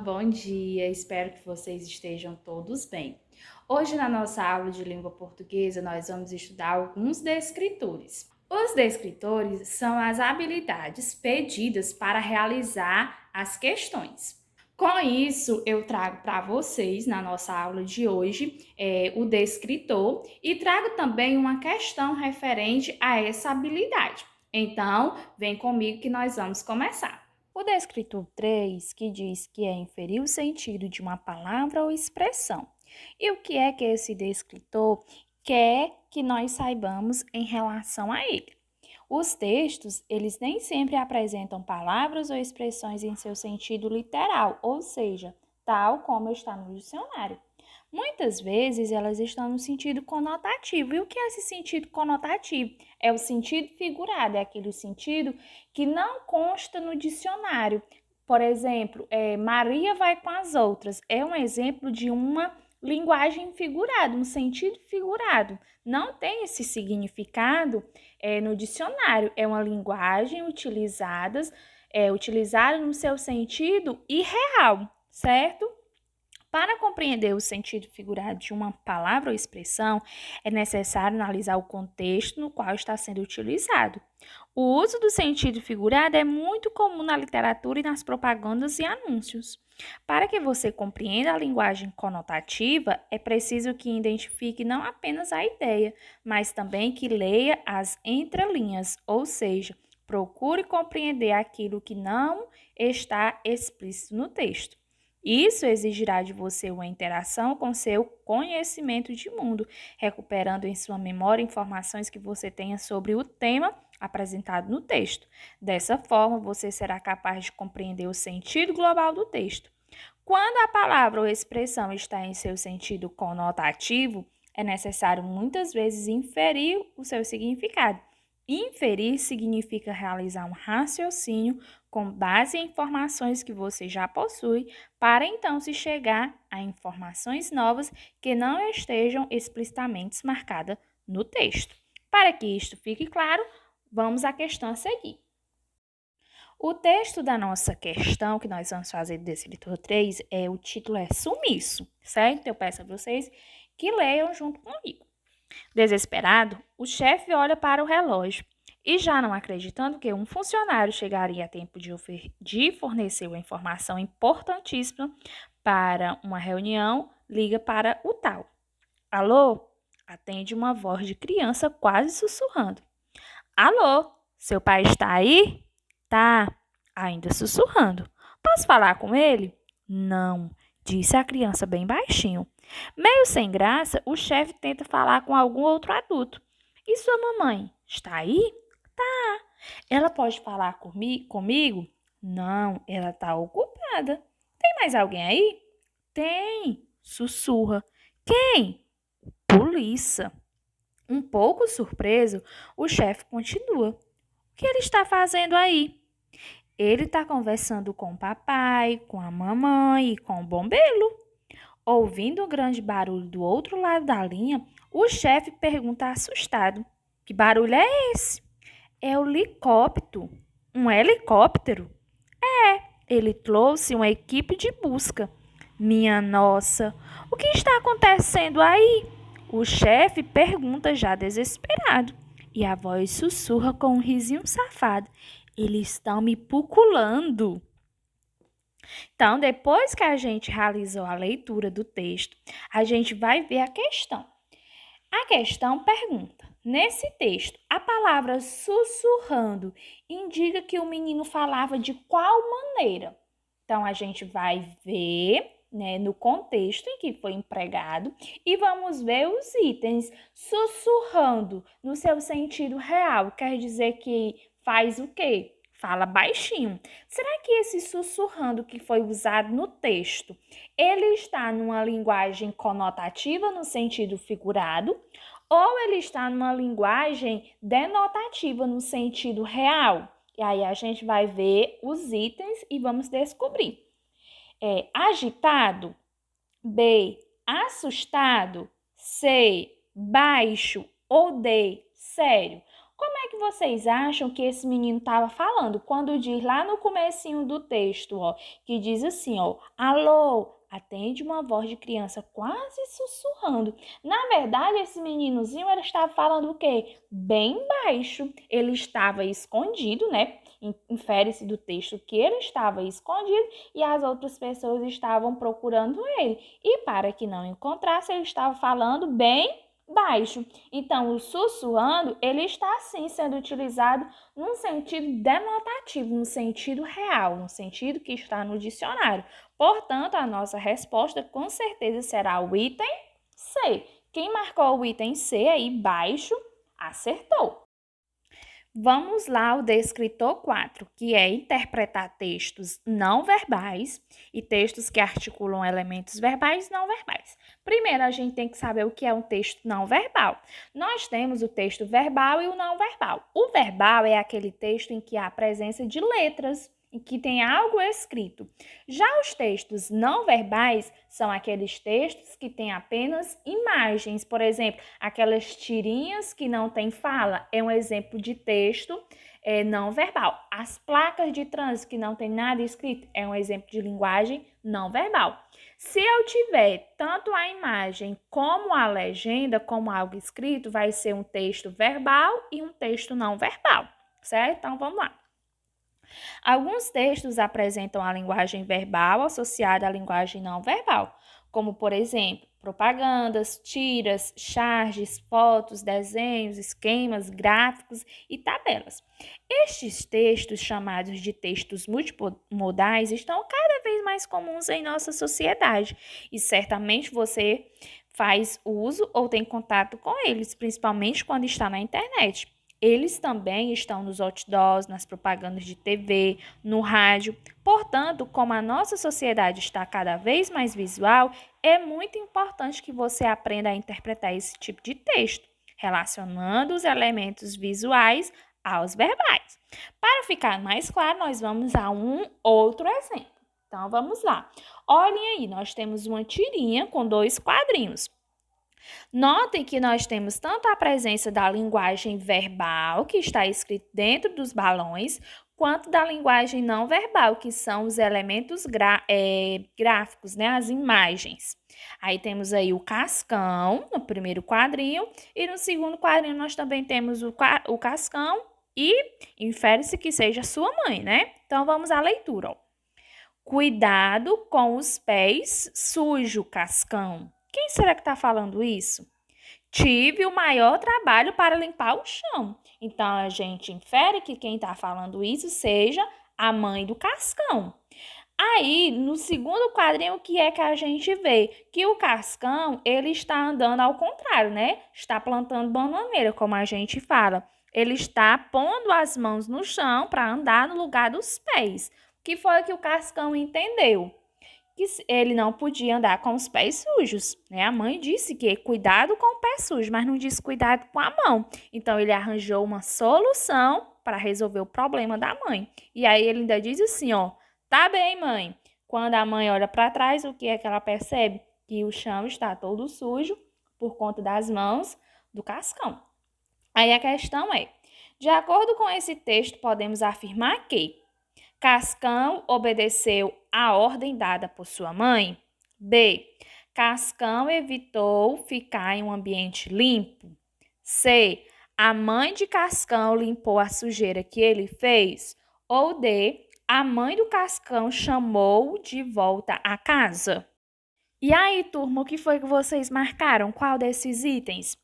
bom dia, espero que vocês estejam todos bem. Hoje, na nossa aula de língua portuguesa, nós vamos estudar alguns descritores. Os descritores são as habilidades pedidas para realizar as questões. Com isso, eu trago para vocês, na nossa aula de hoje, o descritor e trago também uma questão referente a essa habilidade. Então, vem comigo que nós vamos começar. O descritor 3, que diz que é inferir o sentido de uma palavra ou expressão. E o que é que esse descritor quer que nós saibamos em relação a ele? Os textos, eles nem sempre apresentam palavras ou expressões em seu sentido literal, ou seja, tal como está no dicionário. Muitas vezes elas estão no sentido conotativo. E o que é esse sentido conotativo? É o sentido figurado, é aquele sentido que não consta no dicionário. Por exemplo, Maria vai com as outras. É um exemplo de uma linguagem figurada, um sentido figurado. Não tem esse significado no dicionário. É uma linguagem utilizada no seu sentido irreal, certo? Para compreender o sentido figurado de uma palavra ou expressão, é necessário analisar o contexto no qual está sendo utilizado. O uso do sentido figurado é muito comum na literatura e nas propagandas e anúncios. Para que você compreenda a linguagem conotativa, é preciso que identifique não apenas a ideia, mas também que leia as entrelinhas, ou seja, procure compreender aquilo que não está explícito no texto. Isso exigirá de você uma interação com seu conhecimento de mundo, recuperando em sua memória informações que você tenha sobre o tema apresentado no texto. Dessa forma, você será capaz de compreender o sentido global do texto. Quando a palavra ou expressão está em seu sentido conotativo, é necessário muitas vezes inferir o seu significado. Inferir significa realizar um raciocínio com base em informações que você já possui, para então se chegar a informações novas que não estejam explicitamente marcadas no texto. Para que isto fique claro, vamos à questão a seguir. O texto da nossa questão que nós vamos fazer desse leitor 3 o título é Sumiço, certo? Eu peço a vocês que leiam junto comigo. Desesperado, o chefe olha para o relógio e, já não acreditando que um funcionário chegaria a tempo de fornecer uma informação importantíssima para uma reunião, liga para o tal. Alô? Atende uma voz de criança quase sussurrando. Alô? Seu pai está aí? Tá, ainda sussurrando. Posso falar com ele? Não, disse a criança bem baixinho. Meio sem graça, o chefe tenta falar com algum outro adulto. E sua mamãe? Está aí? Tá. Ela pode falar comigo? Não, ela está ocupada. Tem mais alguém aí? Tem, sussurra. Quem? Polícia. Um pouco surpreso, o chefe continua. O que ele está fazendo aí? Ele está conversando com o papai, com a mamãe e com o bombeiro. Ouvindo um grande barulho do outro lado da linha, o chefe pergunta assustado: Que barulho é esse? É o helicóptero. Um helicóptero? Ele trouxe uma equipe de busca. Minha nossa, o que está acontecendo aí? O chefe pergunta já desesperado. E a voz sussurra com um risinho safado. Eles estão me puculando. Então, depois que a gente realizou a leitura do texto, a gente vai ver a questão. A questão pergunta: nesse texto, a palavra sussurrando indica que o menino falava de qual maneira? Então, a gente vai ver, no contexto em que foi empregado e vamos ver os itens. Sussurrando, no seu sentido real, quer dizer que faz o quê? Fala baixinho. Será que esse sussurrando que foi usado no texto, ele está numa linguagem conotativa no sentido figurado ou ele está numa linguagem denotativa no sentido real? E aí a gente vai ver os itens e vamos descobrir. Agitado, B, assustado, C, baixo ou D, sério. Como é que vocês acham que esse menino estava falando? Quando diz lá no comecinho do texto, ó, que diz assim, ó, alô, atende uma voz de criança quase sussurrando. Na verdade, esse meninozinho, ele estava falando o quê? Bem baixo. Ele estava escondido, né? Infere-se do texto que ele estava escondido e as outras pessoas estavam procurando ele. E para que não encontrasse, ele estava falando bem baixo. Então, o sussurrando, ele está sim sendo utilizado num sentido denotativo, no sentido real, no sentido que está no dicionário. Portanto, a nossa resposta com certeza será o item C. Quem marcou o item C aí baixo, acertou. Vamos lá ao descritor 4, que é interpretar textos não verbais e textos que articulam elementos verbais e não verbais. Primeiro, a gente tem que saber o que é um texto não verbal. Nós temos o texto verbal e o não verbal. O verbal é aquele texto em que há a presença de letras, em que tem algo escrito. Já os textos não verbais são aqueles textos que têm apenas imagens. Por exemplo, aquelas tirinhas que não têm fala é um exemplo de texto não verbal. As placas de trânsito que não tem nada escrito é um exemplo de linguagem não verbal. Se eu tiver tanto a imagem como a legenda, como algo escrito, vai ser um texto verbal e um texto não verbal, certo? Então, vamos lá. Alguns textos apresentam a linguagem verbal associada à linguagem não verbal, como, por exemplo, propagandas, tiras, charges, fotos, desenhos, esquemas, gráficos e tabelas. Estes textos, chamados de textos multimodais, estão cada vez mais comuns em nossa sociedade e certamente você faz uso ou tem contato com eles, principalmente quando está na internet. Eles também estão nos outdoors, nas propagandas de TV, no rádio. Portanto, como a nossa sociedade está cada vez mais visual, é muito importante que você aprenda a interpretar esse tipo de texto, relacionando os elementos visuais aos verbais. Para ficar mais claro, nós vamos a um outro exemplo. Então, vamos lá. Olhem aí, nós temos uma tirinha com 2 quadrinhos. Notem que nós temos tanto a presença da linguagem verbal, que está escrito dentro dos balões, quanto da linguagem não verbal, que são os elementos gráficos, né? As imagens. Aí temos aí o Cascão, no primeiro quadrinho, e no segundo quadrinho nós também temos o Cascão e infere-se que seja sua mãe, né? Então, vamos à leitura, ó. Cuidado com os pés sujo, Cascão. Quem será que está falando isso? Tive o maior trabalho para limpar o chão. Então, a gente infere que quem está falando isso seja a mãe do Cascão. Aí, no segundo quadrinho, o que é que a gente vê? Que o Cascão, ele está andando ao contrário, né? Está plantando bananeira, como a gente fala. Ele está pondo as mãos no chão para andar no lugar dos pés. O que foi que o Cascão entendeu? Que ele não podia andar com os pés sujos, né? A mãe disse que cuidado com o pé sujo, mas não disse cuidado com a mão. Então, ele arranjou uma solução para resolver o problema da mãe. E aí, ele ainda diz assim, ó, tá bem, mãe. Quando a mãe olha para trás, o que é que ela percebe? Que o chão está todo sujo por conta das mãos do Cascão. Aí, a questão é, de acordo com esse texto, podemos afirmar que Cascão obedeceu a ordem dada por sua mãe? B. Cascão evitou ficar em um ambiente limpo? C. A mãe de Cascão limpou a sujeira que ele fez? Ou D. A mãe do Cascão chamou-o de volta à casa? E aí, turma, o que foi que vocês marcaram? Qual desses itens?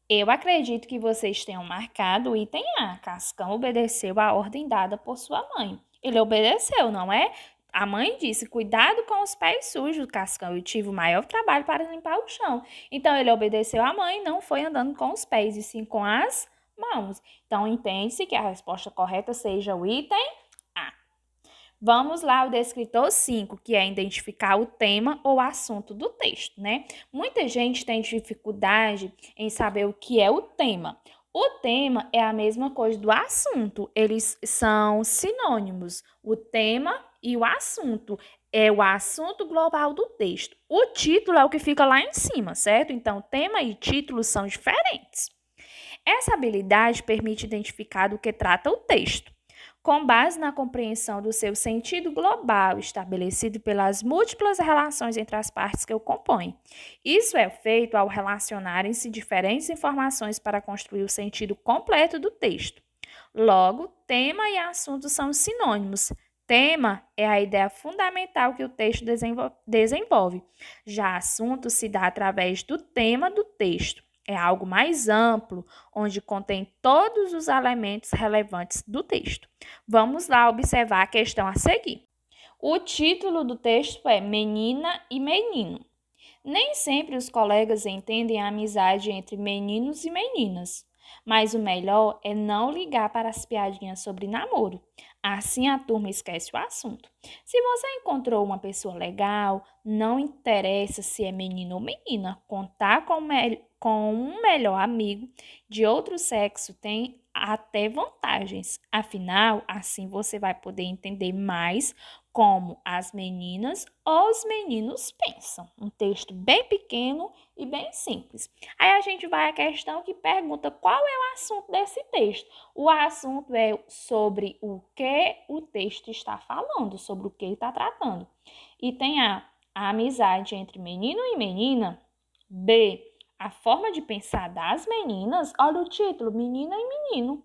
Eu acredito que vocês tenham marcado o item A. Cascão obedeceu a ordem dada por sua mãe. Ele obedeceu, não é? A mãe disse, cuidado com os pés sujos, Cascão. Eu tive o maior trabalho para limpar o chão. Então, ele obedeceu à mãe, não foi andando com os pés, e sim com as mãos. Então, entende-se que a resposta correta seja o item A. Vamos lá ao descritor 5, que é identificar o tema ou assunto do texto, né? Muita gente tem dificuldade em saber o que é o tema. O tema é a mesma coisa do assunto, eles são sinônimos. O tema e o assunto é o assunto global do texto. O título é o que fica lá em cima, certo? Então, tema e título são diferentes. Essa habilidade permite identificar do que trata o texto, com base na compreensão do seu sentido global, estabelecido pelas múltiplas relações entre as partes que o compõem. Isso é feito ao relacionarem-se diferentes informações para construir o sentido completo do texto. Logo, tema e assunto são sinônimos. Tema é a ideia fundamental que o texto desenvolve. Já assunto se dá através do tema do texto. É algo mais amplo, onde contém todos os elementos relevantes do texto. Vamos lá observar a questão a seguir. O título do texto é Menina e Menino. Nem sempre os colegas entendem a amizade entre meninos e meninas, mas o melhor é não ligar para as piadinhas sobre namoro. Assim a turma esquece o assunto. Se você encontrou uma pessoa legal, não interessa se é menino ou menina, contar com um melhor amigo de outro sexo tem até vantagens. Afinal, assim você vai poder entender mais como as meninas ou os meninos pensam. Um texto bem pequeno e bem simples. Aí a gente vai à questão que pergunta qual é o assunto desse texto. O assunto é sobre o que o texto está falando, sobre o que ele está tratando. E tem a amizade entre menino e menina. B, a forma de pensar das meninas. Olha o título, menina e menino.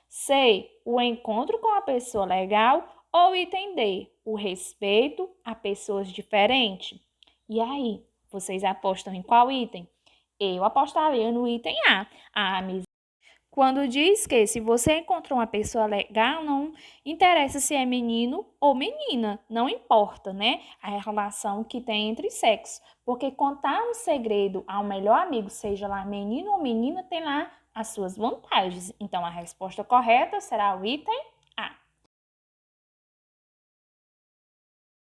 C, o encontro com a pessoa legal. Ou item D, o respeito a pessoas diferentes. E aí, vocês apostam em qual item? Eu apostaria no item A, a amizade. Quando diz que se você encontrou uma pessoa legal, não interessa se é menino ou menina, não importa, né? A relação que tem entre sexos. Porque contar um segredo ao melhor amigo, seja lá menino ou menina, tem lá as suas vantagens. Então, a resposta correta será o item